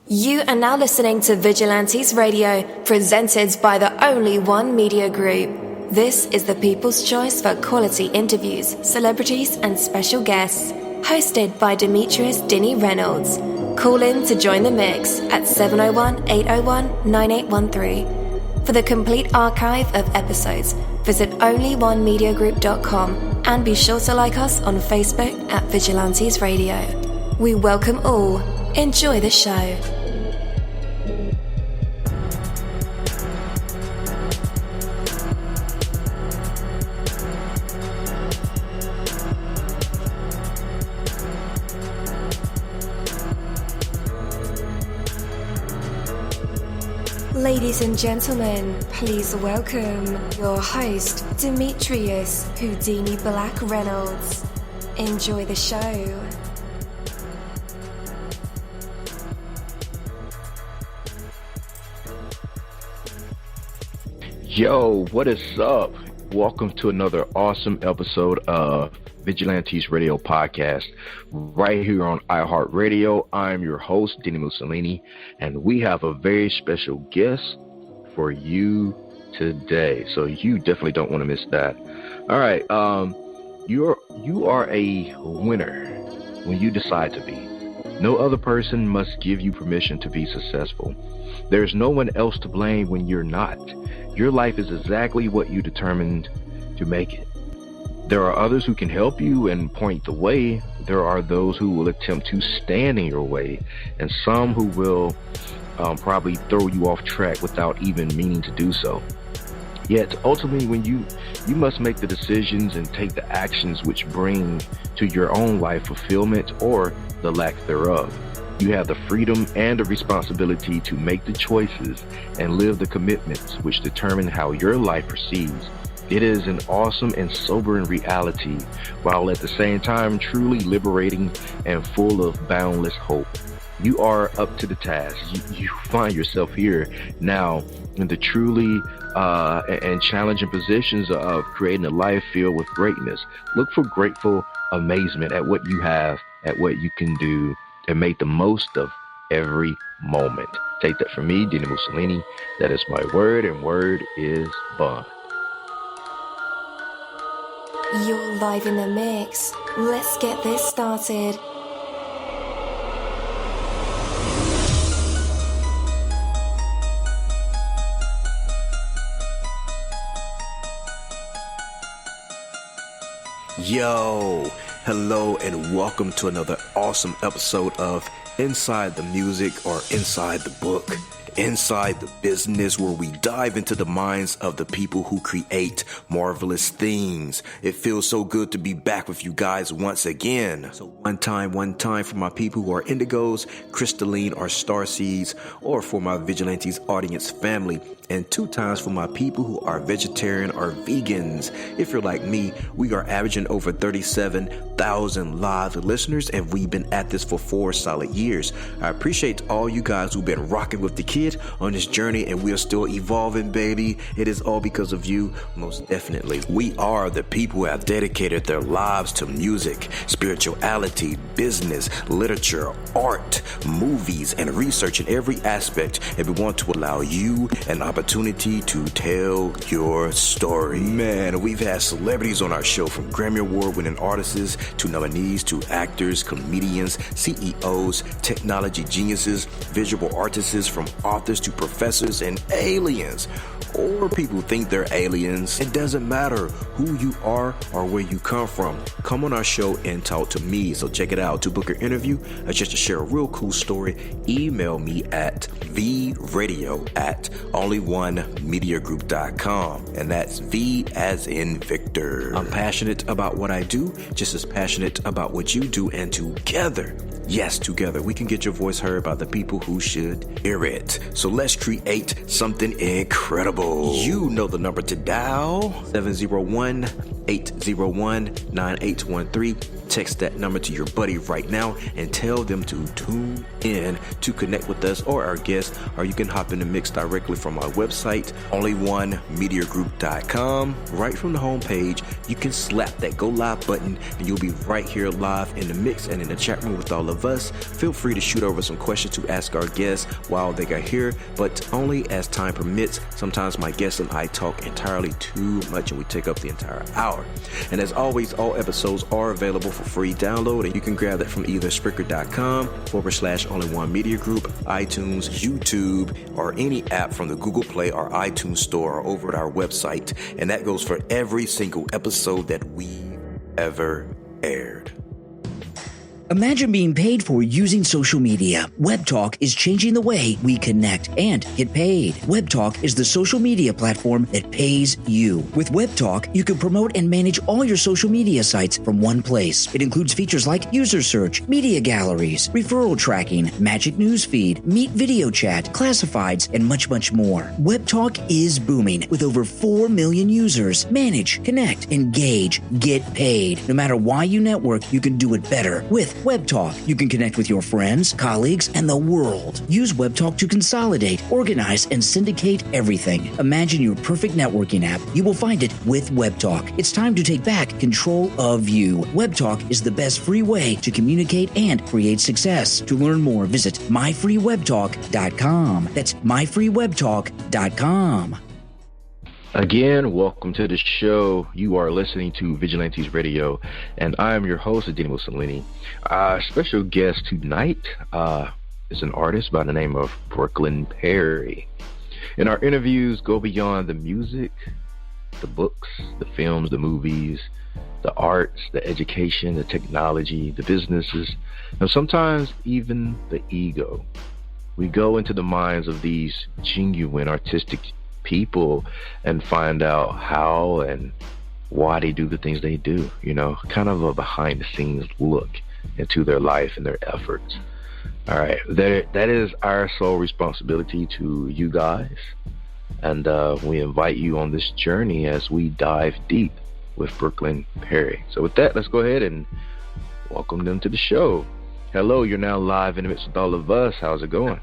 You are now listening to Vigilantes Radio, presented by the only one media group. This is the people's choice for quality interviews, celebrities, and special guests. Hosted by Demetrius Dini Reynolds. Call in to join the mix at 701-801-9813. For the complete archive of episodes, visit onlyonemediagroup.com and be sure to like us on Facebook at Vigilantes Radio. We welcome all. Enjoy the show. Ladies and gentlemen, please welcome your host, Demetrius Houdini Black Reynolds. Enjoy the show. Yo, what is up? Welcome to another awesome episode of Vigilantes Radio-podcast right here on iHeartRadio. I'm your host, dini-mussolini, and we have a very special guest for you today. So you definitely don't want to miss that. All right, you are a winner when you decide to be. No other person must give you permission to be successful. There's no one else to blame when you're not. Your life is exactly what you determined to make it. There are others who can help you and point the way. There are those who will attempt to stand in your way, and some who will probably throw you off track without even meaning to do so. Yet ultimately, when you must make the decisions and take the actions which bring to your own life fulfillment or the lack thereof. You have the freedom and the responsibility to make the choices and live the commitments which determine how your life proceeds. It is an awesome and sobering reality, while at the same time truly liberating and full of boundless hope. You are up to the task. You find yourself here now in the truly and challenging positions of creating a life filled with greatness. Look for grateful amazement at what you have, at what you can do, and make the most of every moment. Take that from me, Dini-Mussolini. That is my word, and word is bond. You're live in the mix. Let's get this started. Yo, hello and welcome to another awesome episode of Inside the Music, or Inside the Book, Inside the Business, where we dive into the minds of the people who create marvelous things. It feels so good to be back with you guys once again. So one time for my people who are indigos, crystalline, or starseeds, or for my Vigilantes audience family, and 2 times for my people who are vegetarian or vegans. If you're like me, we are averaging over 37,000 live listeners, and we've been at this for 4 solid years. I appreciate all you guys who've been rocking with the kid on this journey, and we are still evolving, baby. It is all because of you, most definitely. We are the people who have dedicated their lives to music, spirituality, business, literature, art, movies, and research in every aspect, and we want to allow you an opportunity to tell your story. Man, we've had celebrities on our show, from Grammy Award-winning artists to nominees to actors, comedians, CEOs, technology geniuses, visual artists, from authors to professors and aliens. Or people think they're aliens. It doesn't matter who you are or where you come from. Come on our show and talk to me. So check it out. To book an interview or just to share a real cool story, email me at vradio@onlyonemediagroup.com. And that's V as in Victor. I'm passionate about what I do, just as passionate about what you do, and together, yes, together, we can get your voice heard by the people who should hear it. So let's create something incredible. You know the number to dial, 701-801-9813. Text that number to your buddy right now and tell them to tune in to connect with us or our guests, or you can hop in the mix directly from our website, onlyonemediagroup.com. Right from the homepage, you can slap that go live button and you'll be right here live in the mix and in the chat room with all of us. Feel free to shoot over some questions to ask our guests while they are here, but only as time permits. Sometimes my guests and I talk entirely too much and we take up the entire hour. And as always, all episodes are available for free download, and you can grab that from either Spreaker.com/Only One Media Group, iTunes, YouTube, or any app from the Google Play or iTunes Store, or over at our website. And that goes for every single episode that we ever aired. Imagine being paid for using social media. WebTalk is changing the way we connect and get paid. WebTalk is the social media platform that pays you. With WebTalk, you can promote and manage all your social media sites from one place. It includes features like user search, media galleries, referral tracking, magic newsfeed, Meet video chat, classifieds, and much, much more. WebTalk is booming with over 4 million users. Manage, connect, engage, get paid. No matter why you network, you can do it better with WebTalk. You can connect with your friends, colleagues, and the world. Use WebTalk to consolidate, organize, and syndicate everything. Imagine your perfect networking app. You will find it with WebTalk. It's time to take back control of you. WebTalk is the best free way to communicate and create success. To learn more, visit myfreewebtalk.com. That's myfreewebtalk.com. Again, welcome to the show. You are listening to Vigilantes Radio, and I am your host, dini-mussolini. Our special guest tonight is an artist by the name of Brooklyn Perry. And our interviews go beyond the music, the books, the films, the movies, the arts, the education, the technology, the businesses, and sometimes even the ego. We go into the minds of these genuine artistic people and find out how and why they do the things they do, kind of a behind the scenes look into their life and their efforts. All right, that is our sole responsibility to you guys, and we invite you on this journey as we dive deep with Brooklyn Perry. So with that, let's go ahead and welcome them to the show. Hello, you're now live in the midst with all of us. How's it going?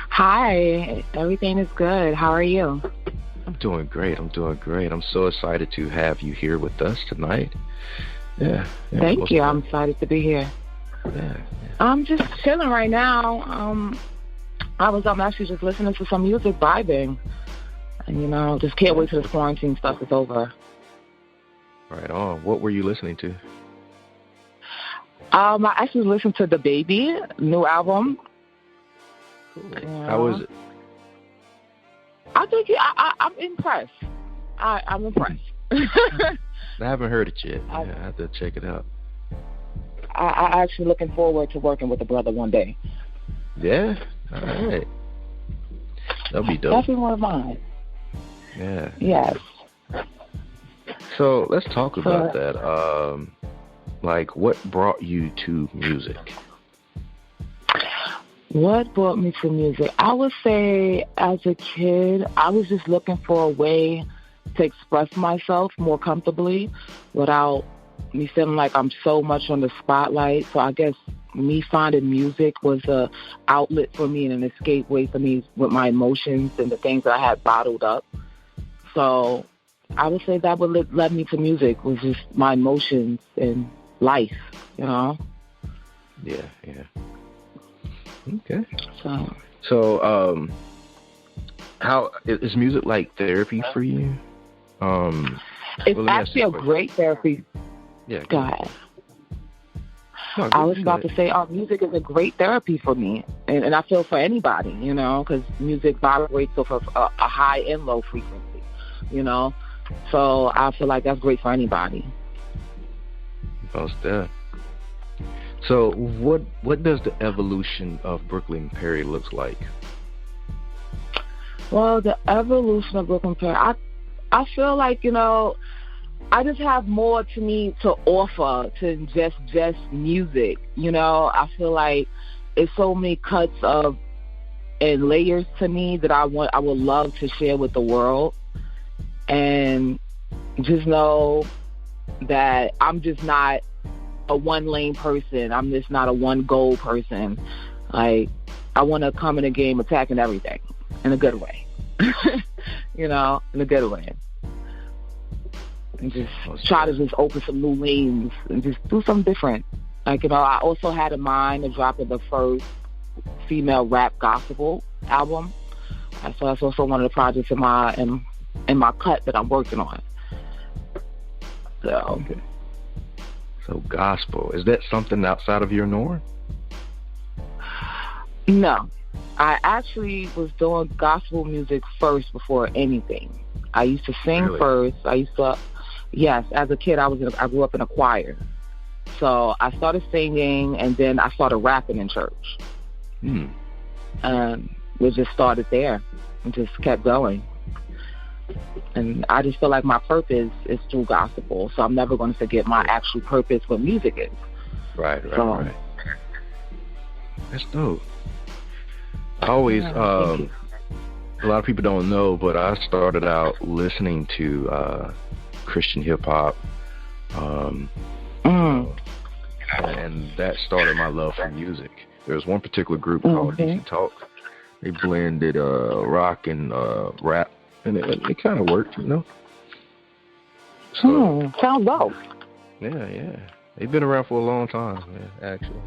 Hi, everything is good. How are you? I'm doing great. I'm so excited to have you here with us tonight. Yeah. Thank you. I'm excited to be here. Yeah. I'm just chilling right now. I'm actually just listening to some music, vibing. And, just can't wait till this quarantine stuff is over. Right on. What were you listening to? I actually listened to The Baby, new album. How was it? I think I'm impressed. I'm impressed. I haven't heard it yet. I have to check it out. I'm actually looking forward to working with the brother one day. Yeah? All right. That'll be dope. Definitely one of mine. Yeah. Yes. So let's talk about that. What brought you to music? What brought me to music? I would say as a kid, I was just looking for a way to express myself more comfortably without me feeling like I'm so much on the spotlight. So I guess me finding music was a outlet for me and an escape way for me with my emotions and the things that I had bottled up. So I would say that what led me to music was just my emotions and life, Yeah. Okay. So, how is music like therapy for you? It's actually a great therapy. Yeah. Go ahead. No, I was about to say, music is a great therapy for me, and I feel for anybody, because music vibrates off of a high and low frequency, So I feel like that's great for anybody. Most definitely. So what does the evolution of Brooklyn Perry look like? Well, the evolution of Brooklyn Perry, I feel like, I just have more to me to offer than just music. I feel like it's so many cuts of and layers to me that I would love to share with the world. And just know that I'm just not a one-lane person. I'm just not a one-goal person. Like, I want to come in a game attacking everything in a good way. In a good way. And just try to just open some new lanes and just do something different. Like, I also had in mind the drop of the first female rap gospel album. So that's also one of the projects in my cut that I'm working on. So, okay. So gospel, is that something outside of your norm? No. I actually was doing gospel music first before anything. I used to sing first. Yes, as a kid, I grew up in a choir. So I started singing, and then I started rapping in church. And we just started there and just kept going. And I just feel like my purpose is through gospel, so I'm never going to forget my actual purpose, what music is. Right. That's dope. I always, a lot of people don't know, but I started out listening to Christian hip-hop, and that started my love for music. There was one particular group called Decent Talk. They blended rock and rap, and it kind of worked, So, sounds dope. Yeah. They've been around for a long time, man, actually.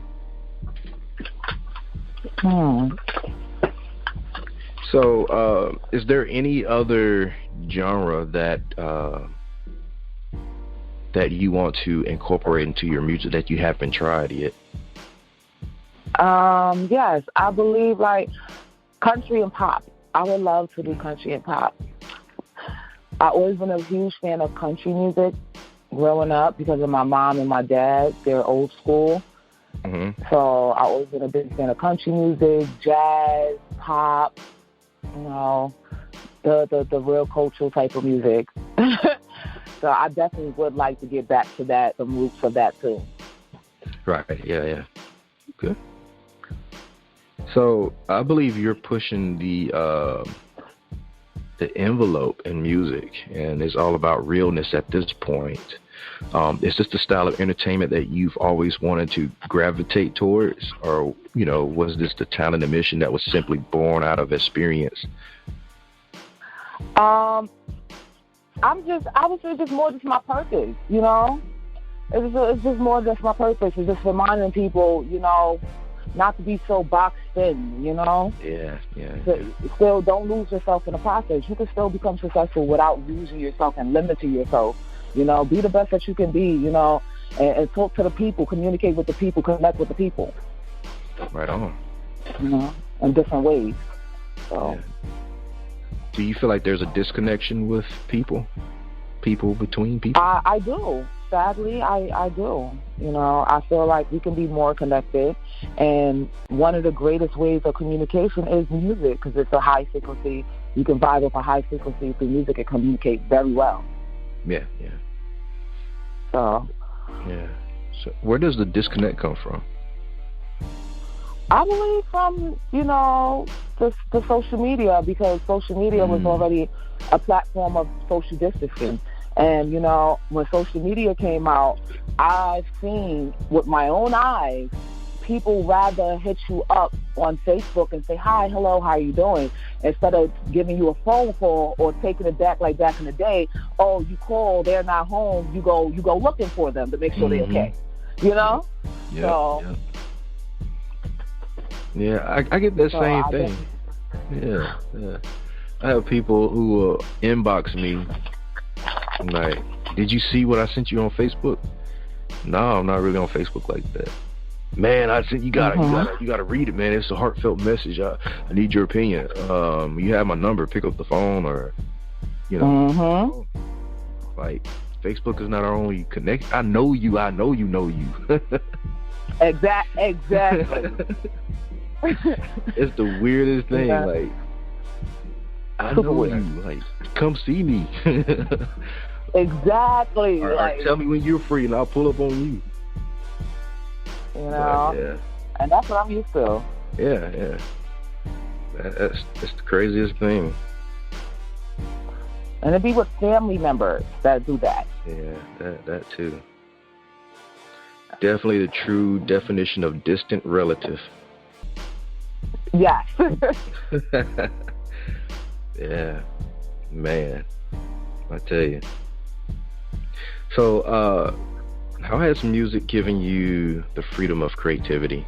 So, is there any other genre that you want to incorporate into your music that you haven't tried yet? Yes, I believe like country and pop. I would love to do country and pop. I've always been a huge fan of country music growing up because of my mom and my dad. They're old school. So I've always been a big fan of country music, jazz, pop, the real cultural type of music. So I definitely would like to get back to that, the roots of that too. Right, yeah. Good. So I believe you're pushing the envelope in music, and it's all about realness at this point. Is this the style of entertainment that you've always wanted to gravitate towards, or was this the talent and mission that was simply born out of experience? I would say just more just my purpose, It's just more just my purpose. It's just reminding people, not to be so boxed in, Yeah. Still, don't lose yourself in the process. You can still become successful without losing yourself and limiting yourself. Be the best that you can be, and talk to the people, communicate with the people, connect with the people. Right on. In different ways. So. Yeah. Do you feel like there's a disconnection with people between people? I do. Sadly, I do. I feel like we can be more connected, and one of the greatest ways of communication is music, because it's a high frequency. You can vibe with a high frequency through music and communicate very well. Yeah. So. Yeah. So where does the disconnect come from? I believe from, the social media, because social media was already a platform of social distancing. And, when social media came out, I've seen with my own eyes, people rather hit you up on Facebook and say, hi, hello, how are you doing? Instead of giving you a phone call or taking it back like back in the day. Oh, you call, they're not home. You go looking for them to make sure they're okay. Yeah. So, yeah, I get that same thing. Yeah. I have people who will inbox me. I'm like, did you see what I sent you on Facebook? No, I'm not really on Facebook like that. Man, I said you gotta read it, man. It's a heartfelt message. I need your opinion. You have my number. Pick up the phone, or like Facebook is not our only connection. I know you know you. Exactly. It's the weirdest thing. Yeah. Like, I know you. Like, come see me. Exactly. Or tell me when you're free, and I'll pull up on you. Yeah. And that's what I'm used to. Yeah. That's the craziest thing. And it'd be with family members that do that. Yeah, that too. Definitely the true definition of distant relative. Yes. Yeah, man, I tell you. So, how has music given you the freedom of creativity?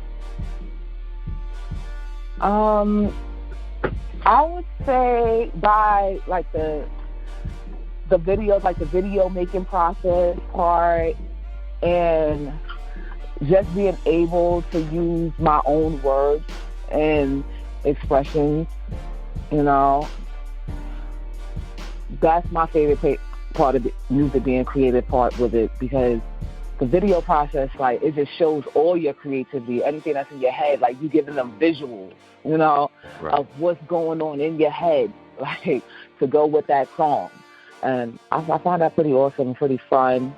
I would say by like the videos, like the video making process part, and just being able to use my own words and expressions, you know, that's my favorite part of the music, being creative part with it, because the video process, like, it just shows all your creativity, anything that's in your head, like you giving them visuals, you know, Right. of what's going on in your head, like, to go with that song. And I find that pretty awesome and pretty fun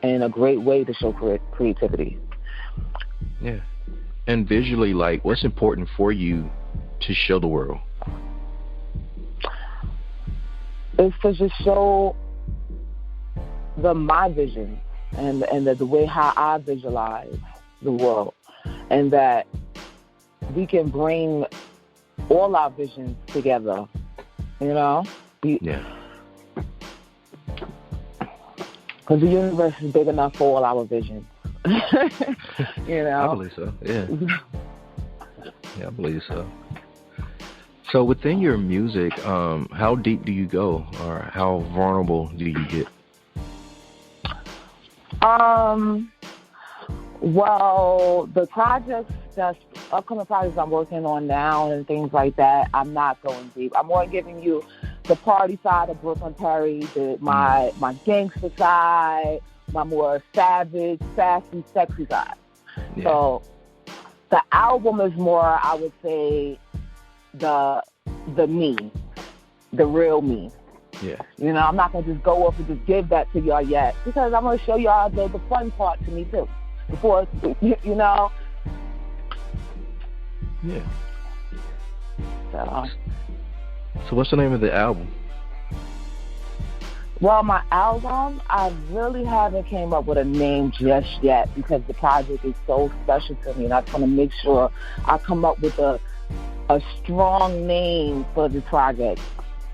and a great way to show creativity. Yeah. And visually, like, what's important for you to show the world? It's to just show my vision and the way how I visualize the world, and that we can bring all our visions together, you know? Yeah. Because the universe is big enough for all our visions. You know? I believe so, yeah. Yeah, I believe so. So within your music, how deep do you go, or how vulnerable do you get? Well, the projects, just upcoming projects I'm working on now and things like that, I'm not going deep. I'm more giving you the party side of Brooklyn Perry, my gangster side, my more savage, sassy, sexy side. Yeah. So the album is more, I would say, the me, the real me. Yeah. You know, I'm not going to just go up and just give that to y'all yet, because I'm going to show y'all the fun part to me too. Before, you know. Yeah. So what's the name of the album? Well, my album, I really haven't came up with a name just yet, because the project is so special to me, and I just want to make sure I come up with a strong name for the project,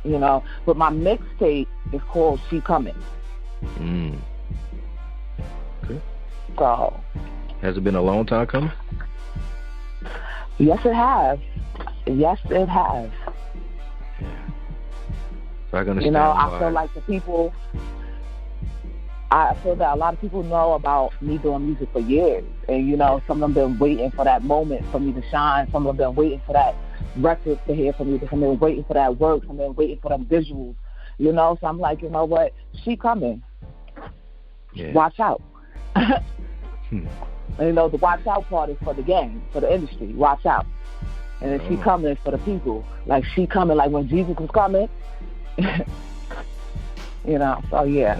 you know. But my mixtape is called She Coming. Okay. So. Has it been a long time coming? Yes, it has. Yes, it has. Yeah. So I can understand. You know, why. I feel like I feel that a lot of people know about me doing music for years. And, you know, some of them been waiting for that moment for me to shine. Some of them been waiting for that record to hear from me. Some of them been waiting for that work. Some of them been waiting for them visuals. You know, so I'm like, you know what? She coming. Yeah. Watch out. And, you know, the watch out part is for the game, for the industry. Watch out. And then she coming is for the people. Like, she coming, like when Jesus was coming. You know, so yeah.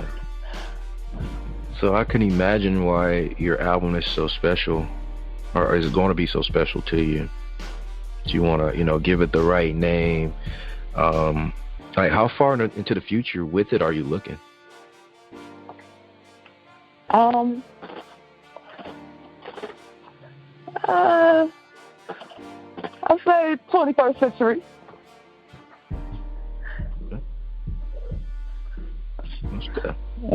So I can imagine why your album is so special, or is going to be so special to you. Do you want to, you know, give it the right name? Like, how far into the future with it are you looking? I'll say 21st century. You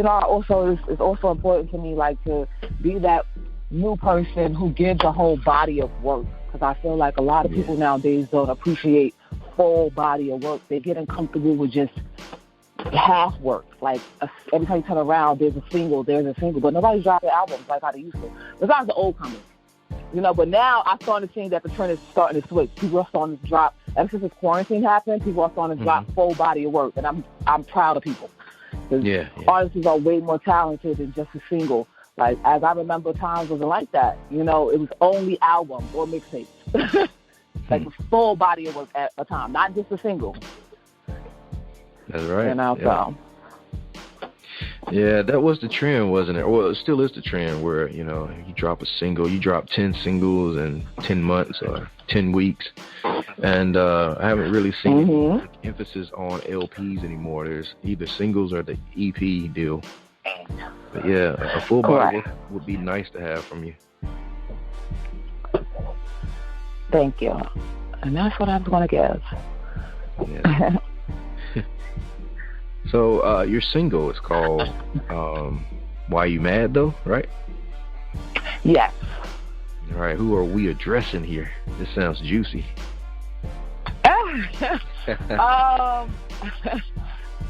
know, it's also important to me, like, to be that new person who gives a whole body of work, because I feel like a lot of people nowadays don't appreciate full body of work. They're getting comfortable with just half work. Like, every time you turn around, there's a single, but nobody's dropping albums like how they used to. Besides the old comers, you know. But now I'm starting to see that the trend is starting to switch. People are starting to drop. Ever since this quarantine happened, people are starting to drop full body of work, and I'm proud of people. Artists are way more talented than just a single. Like, as I remember, times wasn't like that. You know, it was only albums or mixtapes. Like a full body of work at a time, not just a single. That's right. You know, so. Yeah, that was the trend, wasn't it? Well, it still is the trend where, you know, you drop a single, you drop 10 singles in 10 months or 10 weeks. And I haven't really seen any emphasis on LPs anymore. There's either singles or the EP deal. But yeah, a full body would be nice to have from you. Thank you. And that's what I was going to give. Yeah. So your single is called Y-u-madd-tho, right? Yes. All right, who are we addressing here? This sounds juicy. I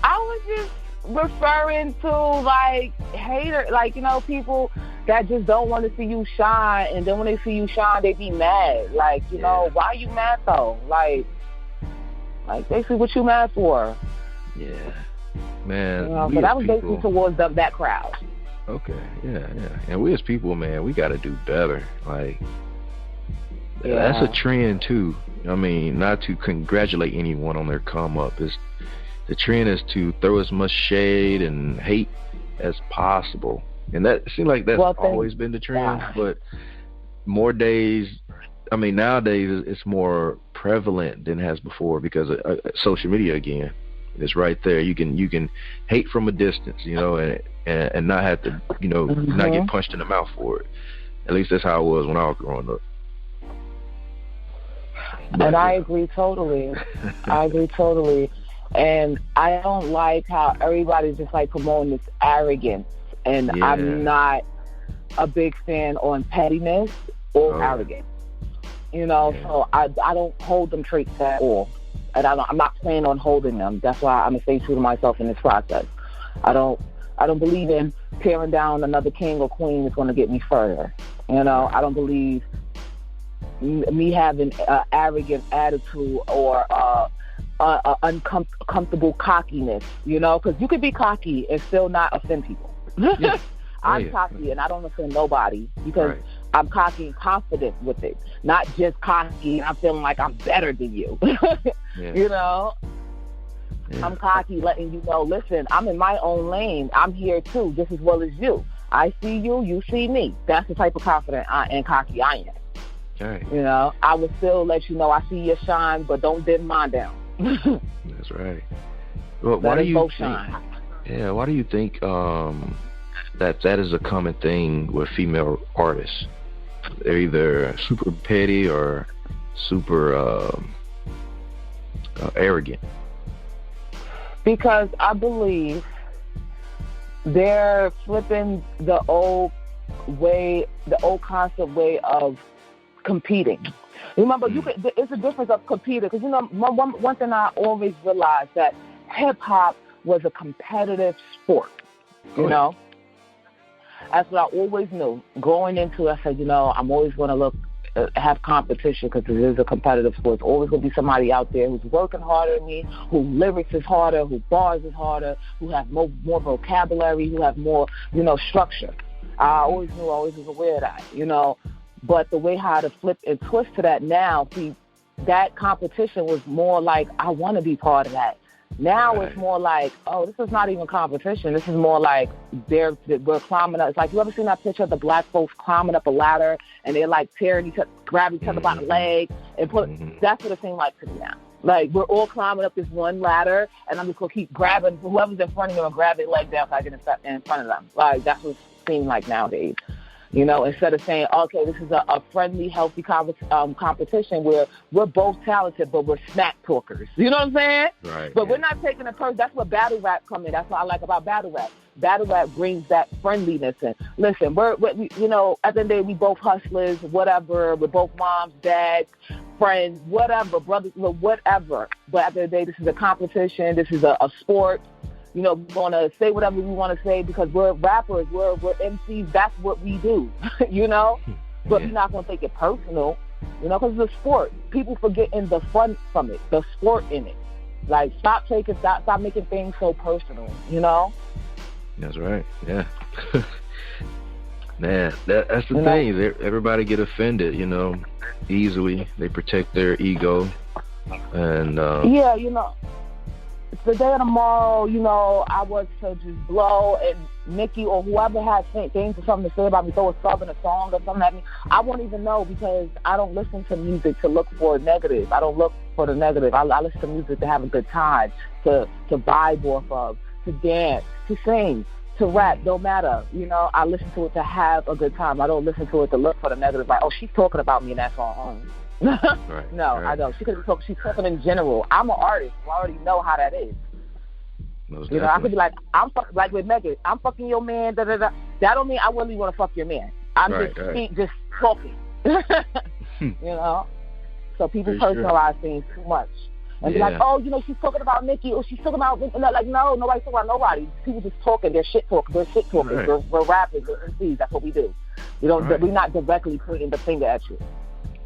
was just referring to like haters, like, you know, people that just don't want to see you shine, and then when they see you shine, they be mad. Like, you know, why you mad though? Like basically, what you mad for? Yeah, man. You know, but that was basically towards that crowd. Okay, yeah. And we as people, man, we got to do better. Like, that's a trend too. I mean, not to congratulate anyone on their come up. The trend is to throw as much shade and hate as possible. And that seems like that's always been the trend. Yeah. But nowadays it's more prevalent than it has before because of social media again. It's right there. You can hate from a distance, you know, and not have to, you know, not get punched in the mouth for it. At least that's how it was when I was growing up. And I agree totally. And I don't like how everybody's just like promoting this arrogance. And I'm not a big fan on pettiness or arrogance. You know, so I don't hold them traits at all. And I'm not planning on holding them. That's why I'm going to stay true to myself in this process. I don't believe in tearing down another king or queen that's going to get me further. You know, I don't believe me having an arrogant attitude or uncomfortable cockiness, you know, because you could be cocky and still not offend people. I'm cocky and I don't offend nobody because I'm cocky and confident with it, not just cocky and I'm feeling like I'm better than you. You know, I'm cocky, letting you know, listen, I'm in my own lane. I'm here too, just as well as you. I see you, you see me. That's the type of confident and cocky I am. Okay. You know, I will still let you know I see your shine, but don't dim mine down. That's right. Well, why do you think? Yeah, why do you think that is a common thing with female artists? They're either super petty or super arrogant. Because I believe they're flipping the old concept way of competing. Remember, it's a difference of competing. Because, you know, one thing I always realized that hip-hop was a competitive sport, you know? That's what I always knew. Going into it, I said, you know, I'm always going to have competition because it is a competitive sport. There's always going to be somebody out there who's working harder than me, who lyrics is harder, who bars is harder, who have more vocabulary, who have more, you know, structure. I always knew, I always was aware of that, you know. But the way how to flip and twist to that now, see, that competition was more like, I want to be part of that. Now it's more like, oh, this is not even competition. This is more like we're climbing up. It's like, you ever seen that picture of the black folks climbing up a ladder and they're like tearing each other, grabbing each other by the leg and that's what it seems like to me now. Like, we're all climbing up this one ladder and I'm just going to keep grabbing whoever's in front of them and grab their leg down so I get in front of them. Like, that's what it seems like nowadays. You know, instead of saying, okay, this is a friendly, healthy competition where we're both talented, but we're smack talkers. You know what I'm saying? Right. But we're not taking a person. That's what battle rap come in. That's what I like about battle rap. Battle rap brings that friendliness in. Listen, we you know, at the end of the day, we both hustlers, whatever. We're both moms, dads, friends, whatever, brothers, whatever. But at the end of the day, this is a competition. This is a sport. You know, we're going to say whatever we want to say because we're rappers, we're MCs, that's what we do, you know? But we're not going to take it personal, you know, because it's a sport. People forgetting the fun from it, the sport in it. Like, stop making things so personal, you know? That's right, yeah. Man, that's the thing. Everybody get offended, you know, easily. They protect their ego. And yeah, you know. the day of tomorrow, you know, I was to just blow and Nikki or whoever has things or something to say about me, throw a sub in a song or something at me, I won't even know because I don't listen to music to look for negative. I don't look for the negative. I listen to music to have a good time, to vibe off of, to dance, to sing, to rap, don't matter. You know, I listen to it to have a good time. I don't listen to it to look for the negative, like, oh, she's talking about me in that song. Right, no, right. I don't. She's talking in general. I'm an artist. So I already know how that is. Most You know, I could definitely. be like, like with Megan, I'm fucking your man, da da da. That don't mean I really want to fuck your man. I'm just talking. You know? So people personalize things too much. And be like, oh, you know, she's talking about Nikki, or she's talking about, like, no, nobody's talking about nobody. People just talking. They're shit talking. Right. We're rappers. We're MCs. That's what we do. We don't. Right. We're not directly pointing the finger at you.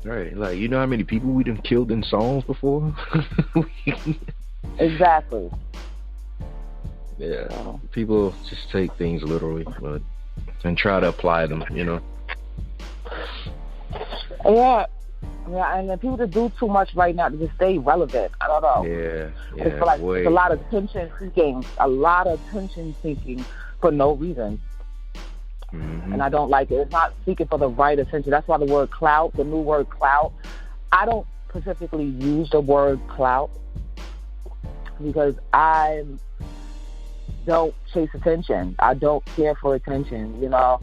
Right. Like, you know how many people we done killed in songs before? Exactly. Yeah. People just take things literally, and try to apply them, you know? Yeah, and then people that do too much right now to just stay relevant. I don't know. Yeah. It's like it's a lot of attention seeking for no reason. Mm-hmm. And I don't like it. It's not seeking for the right attention. That's why the word clout, the new word clout, I don't specifically use the word clout because I don't chase attention. I don't care for attention, you know.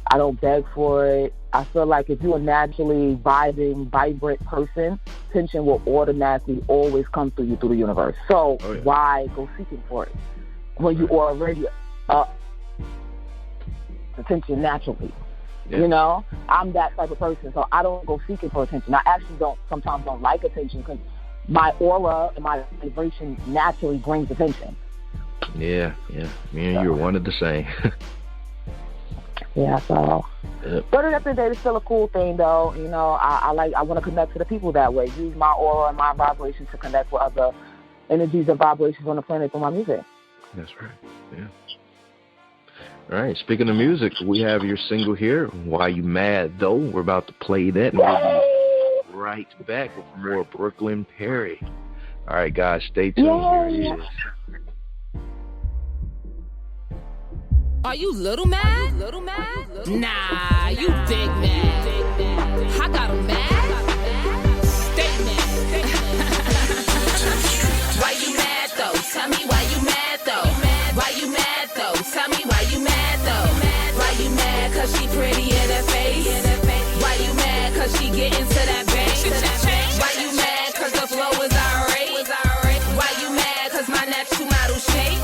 I don't beg for it. I feel like if you're a naturally vibing, vibrant person, attention will automatically always come through you through the universe. So why go seeking for it when you already attention naturally? You know, I'm that type of person, so I don't go seeking for attention. I actually sometimes don't like attention because my aura and my vibration naturally brings attention. Yeah. Me and you are one of the same. Yeah, so. Yep. But at the end of the day, it's still a cool thing, though. You know, I want to connect to the people that way. Use my aura and my vibrations to connect with other energies and vibrations on the planet through my music. That's right. Yeah. All right. Speaking of music, we have your single here, Y-u-madd-tho. We're about to play that. And we'll be right back with more Brooklyn Perry. All right, guys, stay tuned. Here it is. Are you little mad? Nah, you big mad. I got a mad. Stay mad. Why you mad though? Tell me why you mad though. Why you mad though? Tell me why you mad though. Why you mad? Cause she pretty in her face. Why you mad? Cause she getting to that base. Why you mad? Cause the flow is alright. Why you mad? Cause my natural model shape.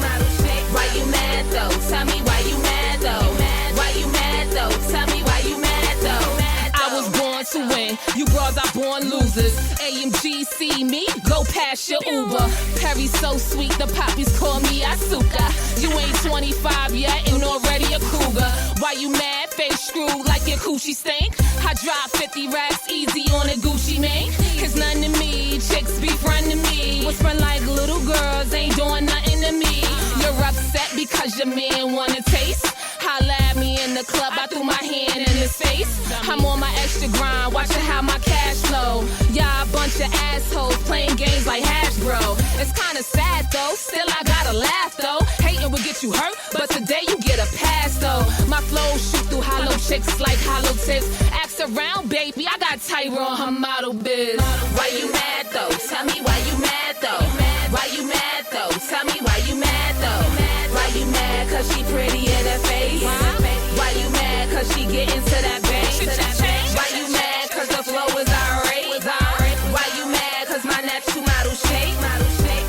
Why you mad though? Tell me why you mad though. Why you mad though? Tell me why you mad though. I was born to win. You bras are born losers. AMG see me, go past your Uber. Perry so sweet, the poppies call me Asuka. You ain't 25 yet and already a cougar. Why you mad? Face screwed like your coochie stink. I drop 50 racks easy on a Gucci mink. It's nothing to me, chicks be frontin' me. Whisper like little girls, ain't doing nothing to me. You're upset because your man wanna taste. Holla at me in the club, I threw my hand in his face. I'm on my extra grind, watching how my cash flow. Y'all a bunch of assholes playing games like hash, bro. It's kinda sad though, still I gotta laugh though. Hating will get you hurt, but today you get a pass though. My flow shoot through hollow chicks like hollow tips. Ask around, baby, I got Tyra on her model biz. Why you mad though? Tell me why you mad though. Why you mad though? Tell me why you mad though. Why you mad? Cause she pretty in her face. Why you mad? Cause she getting to that base. Why you mad? Cause the flow is alright. Why you mad? Cause my natural model shape.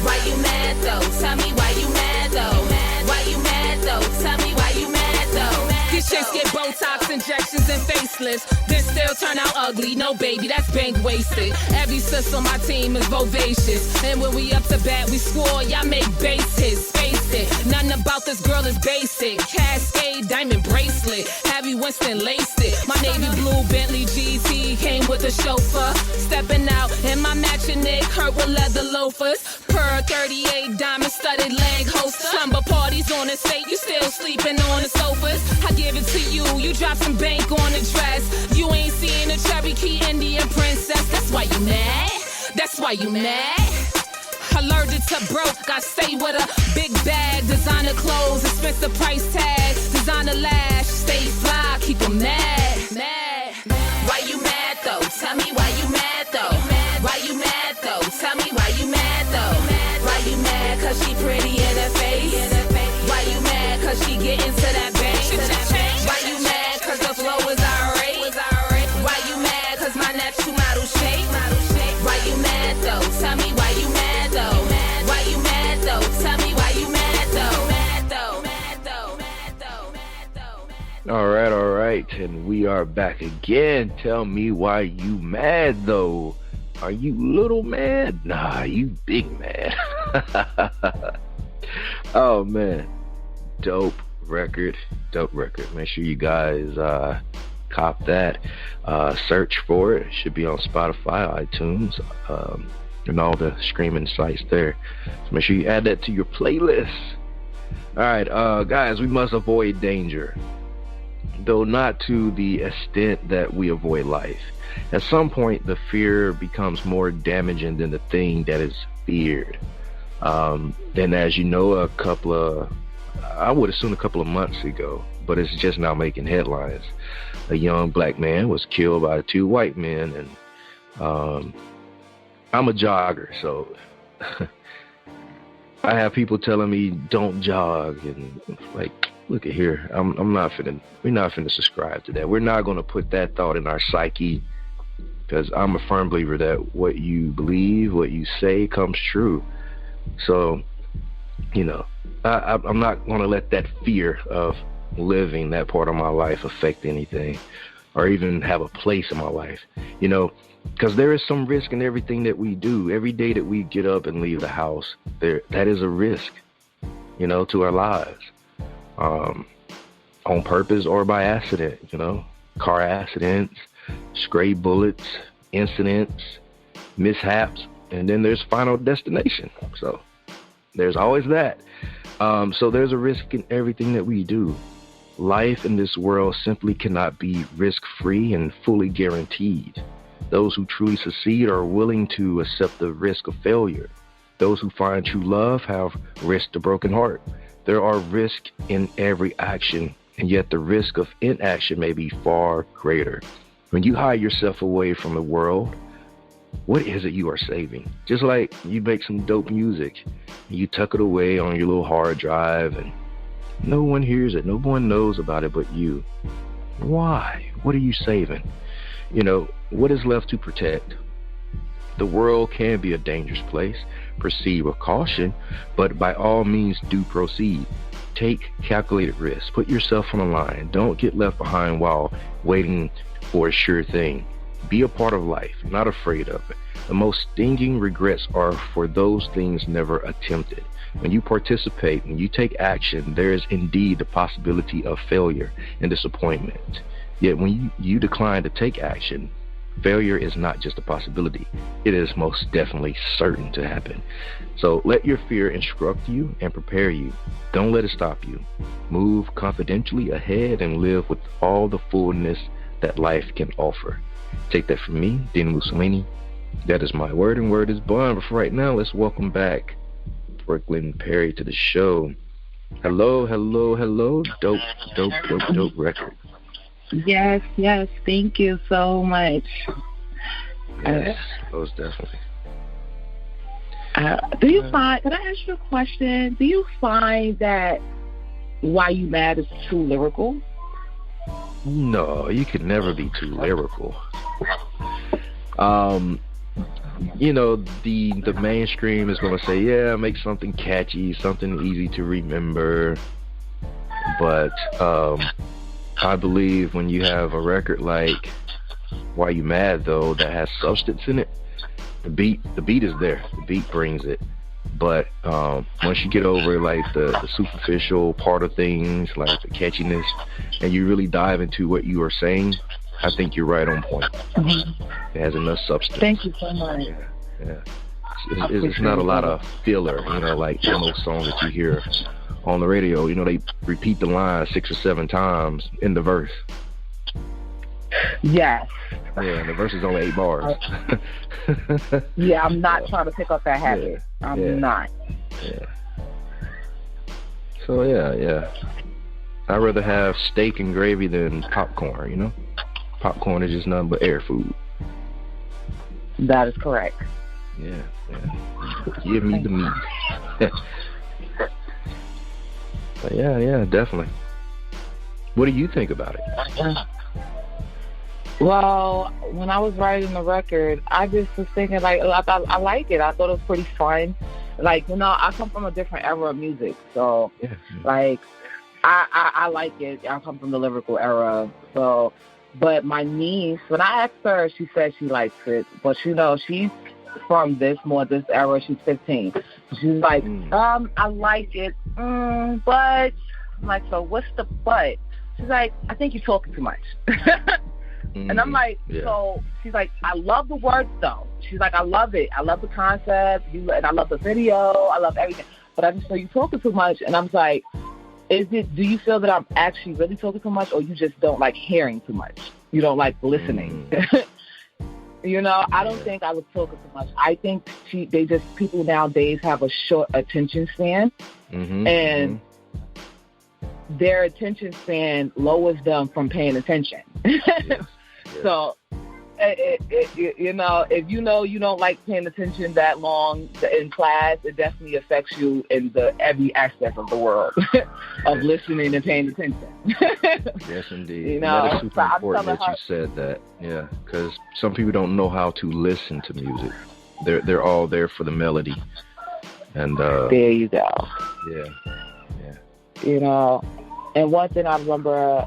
Why you mad though? Tell me why you mad though. Why you mad though? Tell me why you mad though. These chicks get Botox injections and facelifts, then still turn out ugly. No baby, that's bank wasted. Every sis on my team is bodacious, and when we up to bat, we score. Y'all make base hits, face it. Nothing about this girl is basic. Cascade diamond bracelet, Harry Winston laced it. My navy blue Bentley GT came with a chauffeur. Stepping out in my matching Nick Hurt with leather loafers. Per 38 diamond studded leg holster. Slumber parties on the state, you still sleeping on the sofas. I give it to you, you drop some bank on the dress. You ain't seeing a Cherokee Indian princess. That's why you mad. That's why you mad. Allergic to broke, got stay with a big bag. Designer clothes, expensive price tag. Designer lash, stay fly, keep them mad. Why you mad though? Tell me why you mad though. Why you mad though? Tell me why you mad though. Why you mad? Cause she pretty in her face. Why you mad? Cause she getting to that bank. Why you mad? Cause the flow is alright. Why you mad? Cause my natural model shape. Why you mad though? Tell me why you mad though. Why you mad though? Tell me why you mad though. All right, and we are back again. Tell me why you mad though. Are you little mad? Nah, you big mad. Oh man, dope record. Make sure you guys cop that. Search for it. It should be on Spotify, iTunes, and all the streaming sites there. So make sure you add that to your playlist. All right, guys, we must avoid danger, though not to the extent that we avoid life. At some point, the fear becomes more damaging than the thing that is feared. And as you know, I would assume a couple of months ago, but it's just now making headlines. A young black man was killed by 2 white men, and I'm a jogger, so I have people telling me don't jog, and like, look at here, we're not finna subscribe to that. We're not gonna put that thought in our psyche, because I'm a firm believer that what you believe, what you say comes true. So, you know, I'm not gonna let that fear of living that part of my life affect anything, or even have a place in my life, you know, because there is some risk in everything that we do. Every day that we get up and leave the house, that is a risk, you know, to our lives, on purpose or by accident, you know, car accidents, stray bullets, incidents, mishaps, and then there's final destination. So there's always that. So there's a risk in everything that we do. Life in this world simply cannot be risk-free and fully guaranteed. Those who truly succeed are willing to accept the risk of failure. Those who find true love have risked a broken heart. There are risks in every action, and yet the risk of inaction may be far greater. When you hide yourself away from the world, what is it you are saving? Just like you make some dope music, and you tuck it away on your little hard drive, and no one hears it, no one knows about it but you. Why? What are you saving? You know, what is left to protect? The world can be a dangerous place. Proceed with caution, but by all means do proceed. Take calculated risks. Put yourself on the line. Don't get left behind while waiting for a sure thing. Be a part of life, not afraid of it. The most stinging regrets are for those things never attempted. When you participate, when you take action, there is indeed the possibility of failure and disappointment. Yet when you decline to take action, failure is not just a possibility. It is most definitely certain to happen. So let your fear instruct you and prepare you. Don't let it stop you. Move confidentially ahead and live with all the fullness that life can offer. Take that from me, Dini-Mussolini. That is my word, and word is bond. But for right now, let's welcome back Brooklyn Perry to the show. Hello. Dope record. Yes. Thank you so much. Yes, most definitely. Do you find, can I ask you a question? Do you find that Why You Mad is too lyrical? No, you can never be too lyrical. You know, the mainstream is going to say, yeah, make something catchy, something easy to remember. But I believe when you have a record like Why You Mad Though that has substance in it, the beat is there. The beat brings it. But once you get over like the superficial part of things, like the catchiness, and you really dive into what you are saying, I think you're right on point. Mm-hmm. It has enough substance. Thank you so much. Yeah. It's not a lot of filler, you know, like most songs that you hear on the radio. You know, they repeat the line 6 or 7 times in the verse. Yes. Yeah, the verse is only 8 bars. Yeah, I'm not trying to pick up that habit. I'm not. Yeah. So, yeah. I'd rather have steak and gravy than popcorn, you know? Popcorn is just nothing but air food. That is correct. Yeah. Give me the meat. But yeah, definitely. What do you think about it? Well, when I was writing the record, I just was thinking, like, I like it. I thought it was pretty fun. Like, you know, I come from a different era of music, so, like, I like it. I come from the lyrical era, so, but my niece, when I asked her, she said she likes it, but, you know, she's from this era. She's 15. She's like, I like it, but, I'm like, so what's the but? She's like, I think you're talking too much. And I'm like, so she's like, I love the words though. She's like, I love it. I love the concept. And I love the video. I love everything. But I just feel you talking too much. And I'm like, do you feel that I'm actually really talking too much, or you just don't like hearing too much? You don't like listening? You know, I don't think I was talking too much. I think people nowadays have a short attention span, and their attention span lowers them from paying attention. So, you know, if you know you don't like paying attention that long in class, it definitely affects you in every aspect of the world of listening and paying attention. Yes, indeed. You know, that is super important that you said that. Yeah, because some people don't know how to listen to music. They're all there for the melody. And there you go. Yeah. You know, and one thing I remember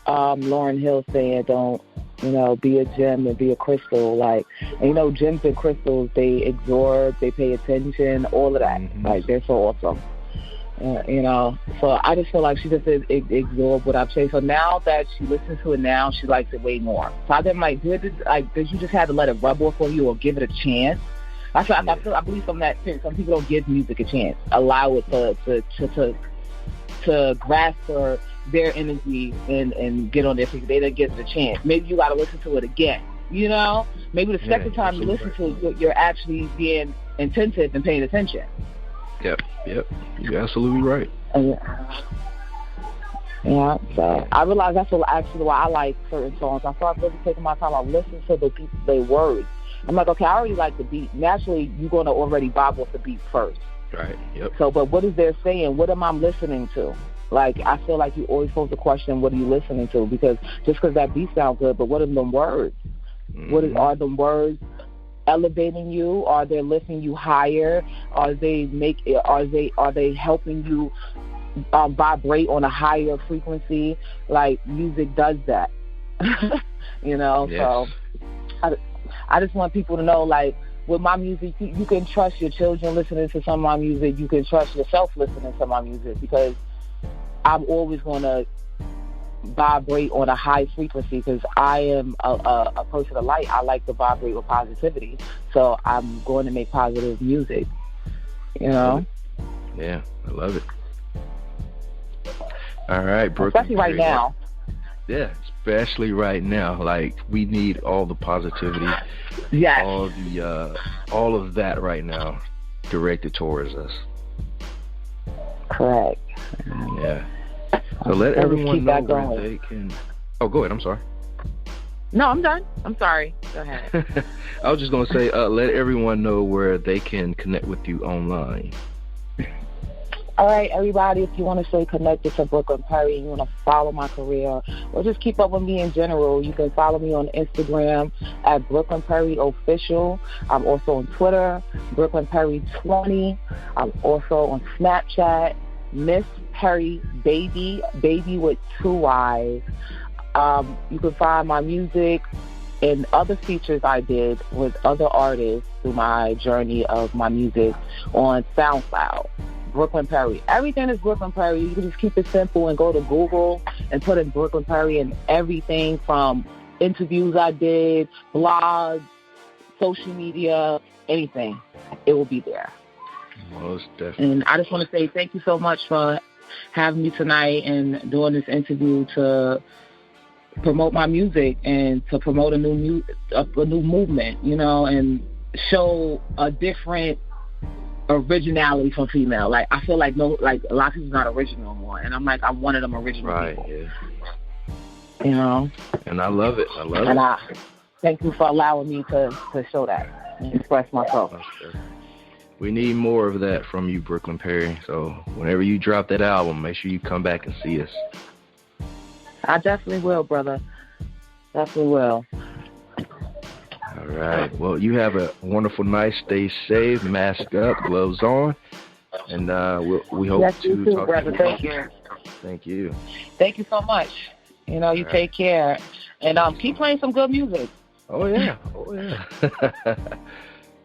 Lauryn Hill saying, don't, you know, be a gem and be a crystal. Like, and, you know, gems and crystals, they absorb, they pay attention, all of that. Like, they're so awesome. You know, so I just feel like she just absorbed what I've said. So now that she listens to it now, she likes it way more. So I've been like, did you just have to let it rub off on you or give it a chance? I believe some people don't give music a chance. Allow it to grasp their energy and get on their feet. They didn't give it a chance. Maybe you got to listen to it again. You know, maybe the second time you listen to it, you're actually being attentive and paying attention. Yep. You're absolutely right. Yeah, so I realize that's actually why I like certain songs. I start really taking my time. I listen to the words. I'm like, okay, I already like the beat. Naturally, you're going to already bob off the beat first. Right, yep. So, but what is there saying? What am I listening to? Like, I feel like you always pose the question, what are you listening to? Because just because that beat sounds good, but what are them words? Are the words elevating you? Are they lifting you higher? Are they helping you vibrate on a higher frequency? Like, music does that. You know, yes. So I just want people to know, like, with my music, you can trust your children listening to some of my music. You can trust yourself listening to my music, because I'm always going to vibrate on a high frequency, because I am a person of light. I like to vibrate with positivity. So I'm going to make positive music, you know? Yeah, I love it. All right, Brooke. Especially right now. Yeah, especially right now. Like, we need all the positivity. Yes. All of that right now directed towards us. Correct. Yeah. So let everyone know where they can... Oh, go ahead. I'm sorry. No, I'm done. I'm sorry. Go ahead. I was just going to say, let everyone know where they can connect with you online. All right, everybody, if you want to stay connected to Brooklyn Perry, you want to follow my career, or just keep up with me in general, you can follow me on Instagram at Brooklyn Perry Official. I'm also on Twitter, Brooklyn Perry 20. I'm also on Snapchat, Miss Perry Baby with 2 Y's. You can find my music and other features I did with other artists through my journey of my music on SoundCloud. Brooklyn Perry. Everything is Brooklyn Perry. You can just keep it simple and go to Google and put in Brooklyn Perry, and everything from interviews I did, blogs, social media, anything, it will be there. Most definitely. And I just want to say thank you so much for having me tonight and doing this interview to promote my music and to promote a new movement, you know, and show a different originality from female. Like, I feel like a lot of people's not original anymore, and I'm one of them original people. Yeah. You know. And I love it. And I thank you for allowing me to show that and express myself. Okay. We need more of that from you, Brooklyn Perry. So whenever you drop that album, make sure you come back and see us. I definitely will, brother. Definitely will. All right. Well, you have a wonderful night. Stay safe. Mask up. Gloves on. And we hope yes, to you too, talk brother. to you. Thank you. Thank you. Thank you so much. You know, you take care. And keep playing some good music. Oh, yeah.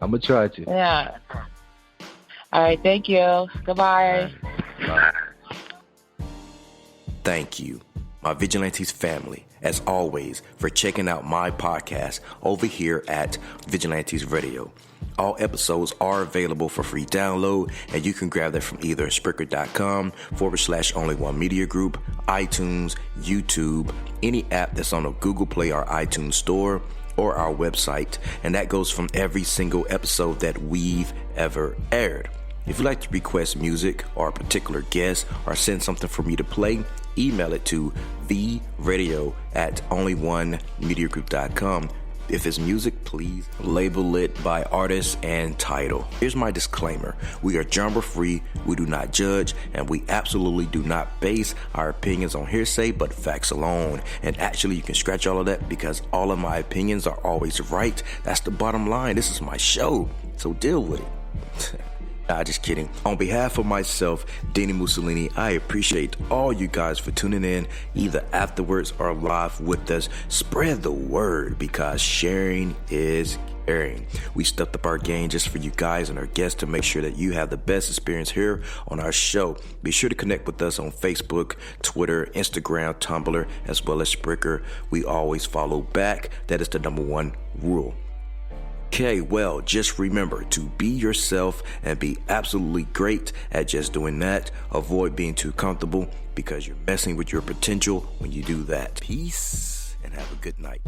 I'm going to try to. Yeah. All right. Thank you. Goodbye. Bye. Thank you, my Vigilantes family, as always, for checking out my podcast over here at Vigilantes Radio. All episodes are available for free download, and you can grab that from either Spreaker.com/only1media group, iTunes, YouTube, any app that's on a Google Play or iTunes store, or our website. And that goes from every single episode that we've ever aired. If you'd like to request music or a particular guest or send something for me to play, email it to theradio@only1mediagroup.com. If it's music, please label it by artist and title. Here's my disclaimer. We are genre free, we do not judge, and we absolutely do not base our opinions on hearsay but facts alone. And actually, you can scratch all of that because all of my opinions are always right. That's the bottom line. This is my show, so deal with it. Nah, just kidding. On behalf of myself, Dini-Mussolini, I appreciate all you guys for tuning in, either afterwards or live with us. Spread the word, because sharing is caring. We stepped up our game just for you guys and our guests to make sure that you have the best experience here on our show. Be sure to connect with us on Facebook, Twitter, Instagram, Tumblr, as well as Spreaker. We always follow back. That is the number one rule. Okay, well, just remember to be yourself and be absolutely great at just doing that. Avoid being too comfortable, because you're messing with your potential when you do that. Peace, and have a good night.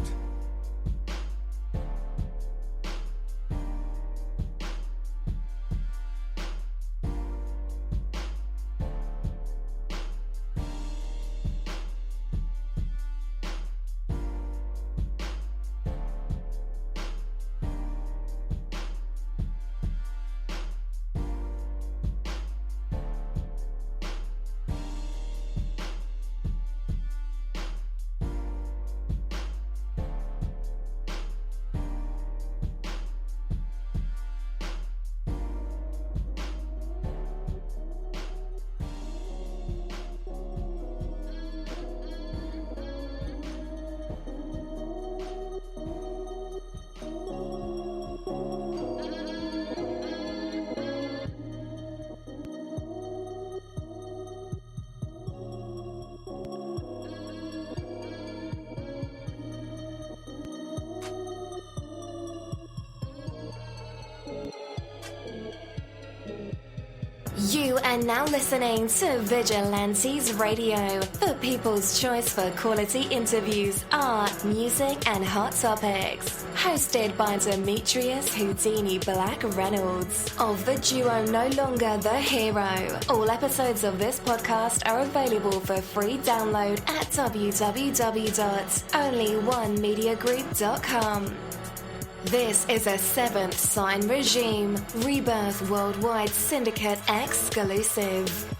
You are now listening to Vigilantes Radio, the people's choice for quality interviews, art, music, and hot topics. Hosted by Demetrius Houdini Black Reynolds of the duo No Longer the Hero. All episodes of this podcast are available for free download at www.only1mediagroup.com. This is a Seventh Sign Regime Rebirth Worldwide Syndicate exclusive.